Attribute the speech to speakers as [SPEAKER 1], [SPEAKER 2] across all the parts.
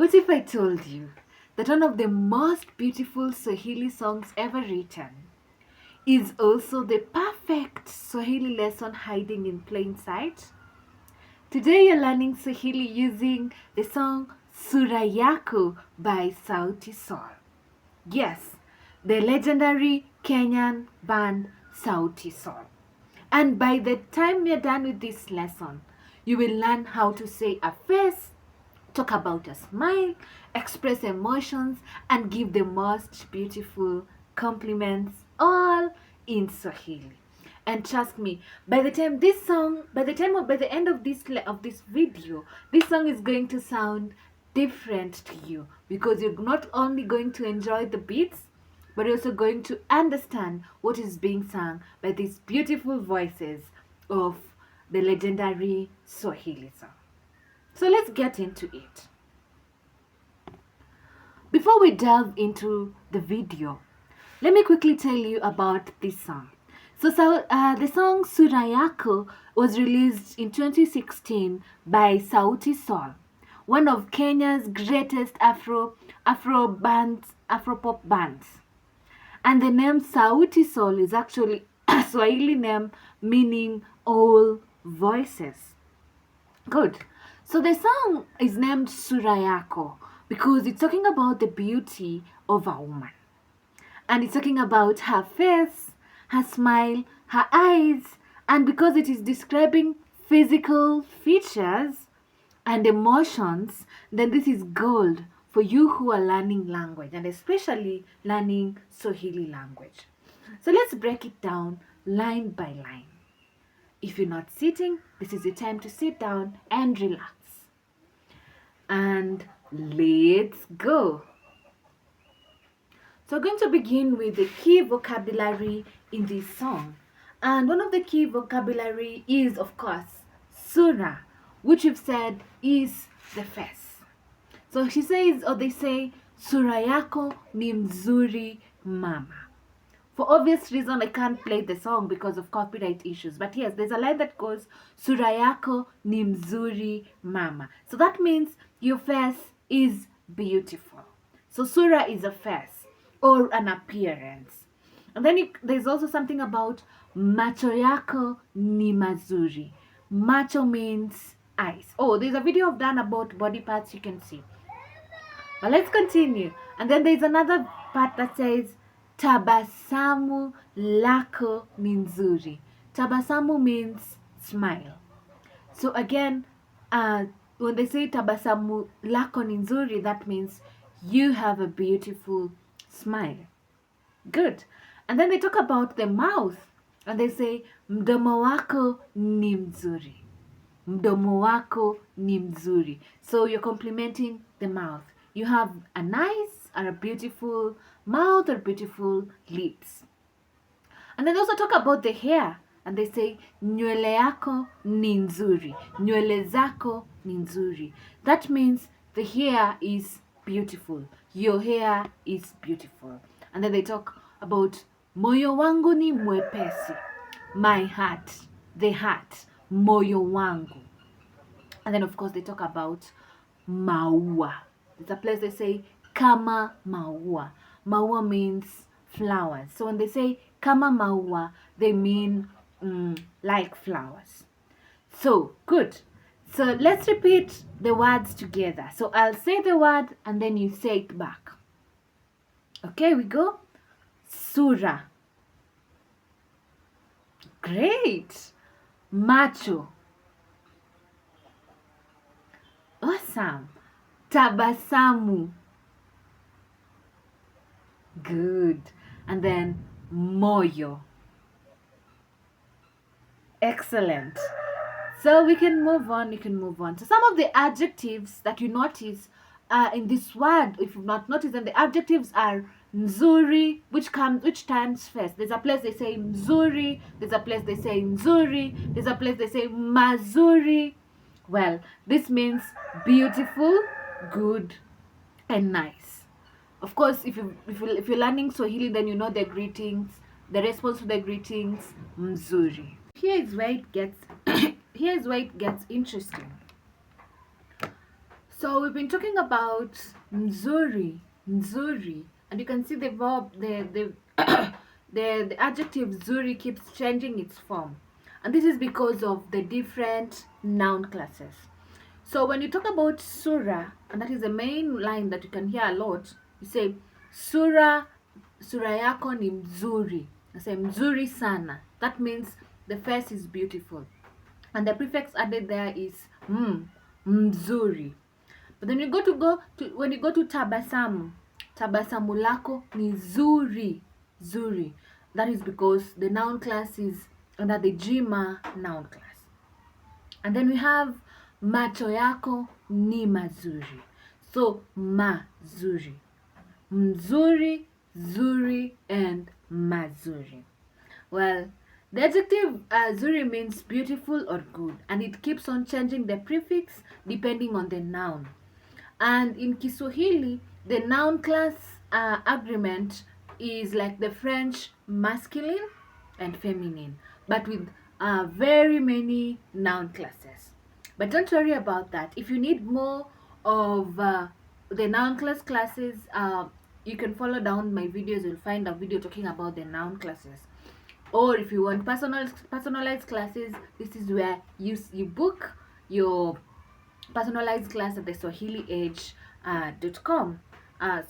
[SPEAKER 1] What if I told you that one of the most beautiful Swahili songs ever written is also the perfect Swahili lesson hiding in plain sight? Today you're learning Swahili using the song Sura Yako by Sauti Sol. Yes, the legendary Kenyan band Sauti Sol. And by the time you're done with this lesson, you will learn how to say a face, talk about a smile, express emotions, and give the most beautiful compliments, all in Swahili. And trust me, by the end of this video, this song is going to sound different to you because you're not only going to enjoy the beats, but you're also going to understand what is being sung by these beautiful voices of the legendary Swahili song. So let's get into it. Before we delve into the video, let me quickly tell you about this song. So the song Sura Yako was released in 2016 by Sauti Sol, one of Kenya's greatest Afropop bands. And the name Sauti Sol is actually a Swahili name meaning all voices. Good. So the song is named Sura Yako because it's talking about the beauty of a woman. And it's talking about her face, her smile, her eyes, and because it is describing physical features and emotions, then this is gold for you who are learning language and especially learning Swahili language. So let's break it down line by line. If you're not sitting, this is the time to sit down and relax. And let's go. So I'm going to begin with the key vocabulary in this song. And one of the key vocabulary is, of course, Sura, which we've said is the face. So she says, or they say, Sura Yako ni mzuri mama. For obvious reason, I can't play the song because of copyright issues. But yes, there's a line that goes, Sura Yako ni mzuri mama. So that means your face is beautiful. So Sura is a face or an appearance. And then there's also something about macho yako ni mazuri. Macho means eyes. Oh, there's a video I've done about body parts you can see. But let's continue. And then there's another part that says, tabasamu lako ni nzuri. Tabasamu means smile. So again, when they say tabasamu lako ni nzuri, that means you have a beautiful smile. Good. And then they talk about the mouth. And they say, mdomo wako ni mzuri. Mdomo wako ni mzuri. So you're complimenting the mouth. You have a nice or a beautiful mouth or beautiful lips. And then they also talk about the hair. And they say, nywele yako ni nzuri. Nywele zako ni nzuri. That means the hair is beautiful. Your hair is beautiful. And then they talk about moyo wangu ni mwepesi. My heart. The heart. Moyo wangu. And then of course they talk about maua. It's a place they say kama maua. Maua means flowers. So when they say kama maua, they mean like flowers. So good. So let's repeat the words together. So I'll say the word and then you say it back. Okay, we go. Sura. Great. Macho. Awesome. Tabasamu. Good. And then moyo. Excellent. So we can move on. So some of the adjectives that you notice in this word, if you've not noticed them, the adjectives are nzuri, which stands first. There's a place they say mzuri, there's a place they say nzuri, there's a place they say mazuri. Well, this means beautiful, good, and nice. Of course, if you're learning Swahili, then you know the greetings, the response to the greetings, mzuri. Here is where it gets interesting. So we've been talking about mzuri, mzuri, and you can see the verb, the adjective zuri keeps changing its form, and this is because of the different noun classes. So when you talk about Sura, and that is the main line that you can hear a lot, you say Sura Yako ni mzuri. I say mzuri sana. That means the face is beautiful, and the prefix added there is mzuri. But then when you go to tabasamu, tabasamu lako ni zuri, zuri. That is because the noun class is under the jima noun class. And then we have macho yako ni mazuri. So mazuri, mzuri, zuri, and mazuri. Well, the adjective zuri means beautiful or good, and it keeps on changing the prefix depending on the noun. And in Kiswahili, the noun class agreement is like the French masculine and feminine, but with very many noun classes. But don't worry about that. If you need more of the noun classes, you can follow down my videos. You'll find a video talking about the noun classes. Or if you want personalized classes, this is where you book your personalized class at the Swahili Edge.com,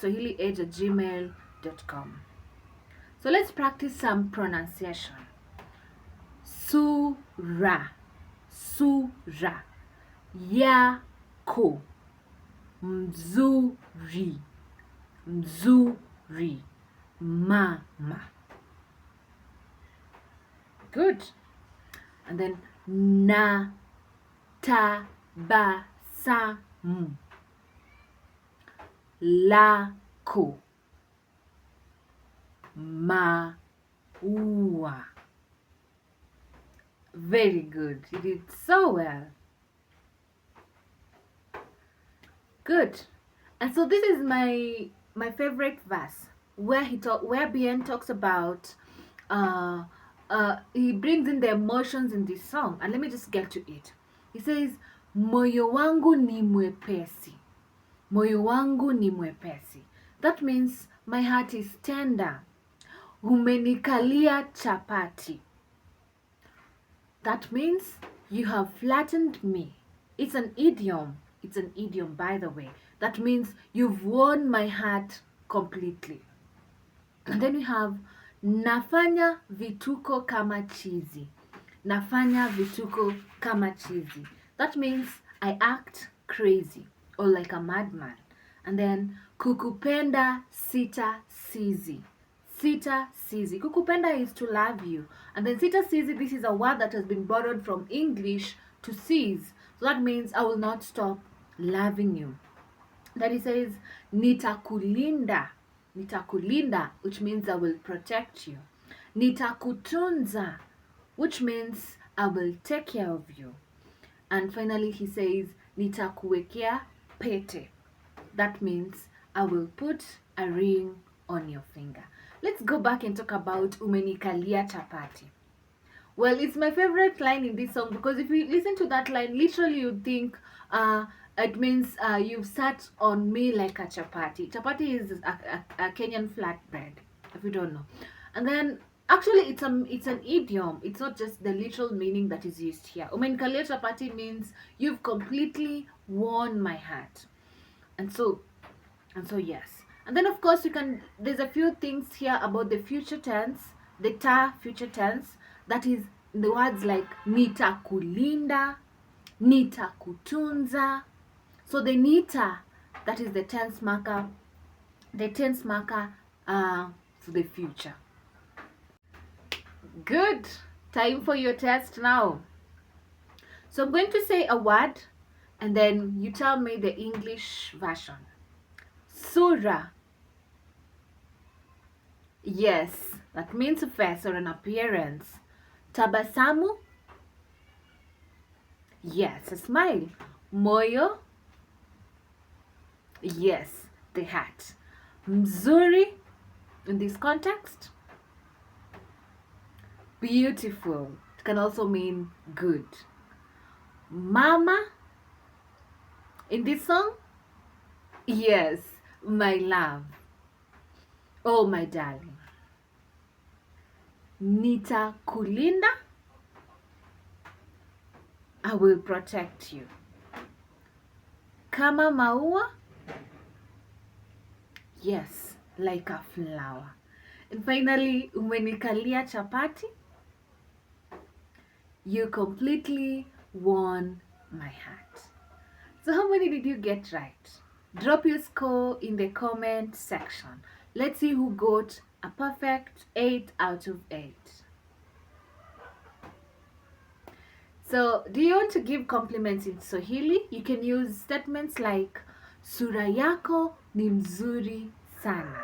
[SPEAKER 1] Swahili Edge at gmail.com. So let's practice some pronunciation. Sura, Sura Yako, mzuri, mzuri, mama. Good. And then na tabasamu lako maua. Very good. You did so well. Good. And so this is my favorite verse where Bien talks about he brings in the emotions in this song, and let me just get to it. He says, moyo wangu ni mwepesi. Moyo wangu ni mwepesi. That means my heart is tender. Umenikalia chapati. That means you have flattened me. It's an idiom. It's an idiom, by the way. That means you've won my heart completely. And then we have nafanya vituko kama chizi. Nafanya vituko kama chizi. That means I act crazy or like a madman. And then kukupenda sita sizi. Sita sizi. Kukupenda is to love you. And then sita sizi, this is a word that has been borrowed from English to cease. So that means I will not stop loving you. Then he says nitakulinda. Nitakulinda, which means I will protect you. Nitakutunza, which means I will take care of you. And finally he says nitakuwekea pete. That means I will put a ring on your finger. Let's go back and talk about umenikalia chapati. Well, it's my favorite line in this song because if you listen to that line, literally you'd think it means you've sat on me like a chapati. Chapati is a Kenyan flatbread, if you don't know. And then actually it's an idiom. It's not just the literal meaning that is used here. Umenikalia chapati means you've completely won my heart. And so yes. And then of course there's a few things here about the future tense, the future tense, that is the words like nitakulinda, nitakutunza. So the nita, that is the tense marker for the future. Good. Time for your test now. So I'm going to say a word and then you tell me the English version. Sura. Yes, that means a face or an appearance. Tabasamu. Yes, a smile. Moyo. Yes, the hat. Mzuri, in this context, beautiful. It can also mean good. Mama, in this song, Yes, my love. Oh, my darling. Nitakulinda. I will protect you. Kama maua. Yes, like a flower. And finally, umenikalia chapati. You completely won my heart. So how many did you get right? Drop your score in the comment section. Let's see who got a perfect 8 out of 8. So, do you want to give compliments in Swahili? You can use statements like Sura Yako ni mzuri sana.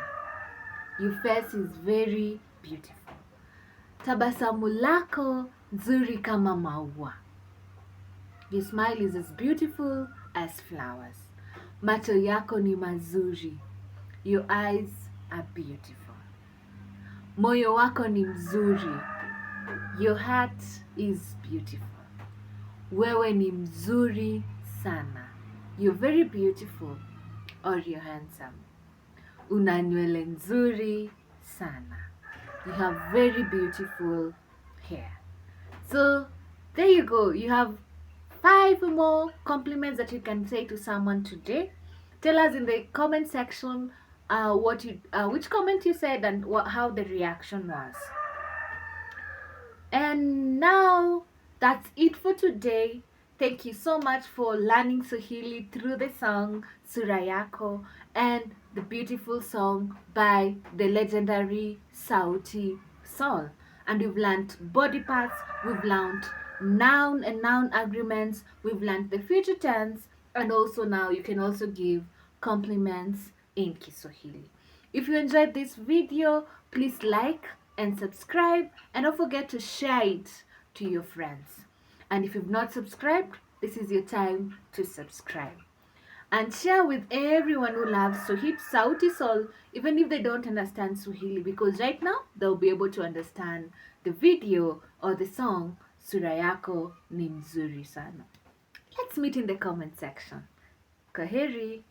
[SPEAKER 1] Your face is very beautiful. Tabasamu lako nzuri kama maua. Your smile is as beautiful as flowers. Macho yako ni mazuri. Your eyes are beautiful. Moyo wako ni mzuri. Your heart is beautiful. Wewe ni mzuri sana. You're very beautiful or you're handsome. Una nywele nzuri sana. You have very beautiful hair. So there you go. You have 5 more compliments that you can say to someone today. Tell us in the comment section which comment you said and how the reaction was. And now that's it for today. Thank you so much for learning Swahili through the song Sura Yako and the beautiful song by the legendary Sauti Sol. And we've learned body parts, we've learned noun and noun agreements, we've learned the future tense, and also now you can also give compliments in Kiswahili. If you enjoyed this video, please like and subscribe, and don't forget to share it to your friends. And if you've not subscribed, this is your time to subscribe. And share with everyone who loves to hit Sauti Sol, even if they don't understand Swahili, because right now they'll be able to understand the video or the song Sura Yako ni mzuri sana. Let's meet in the comment section. Kwaheri.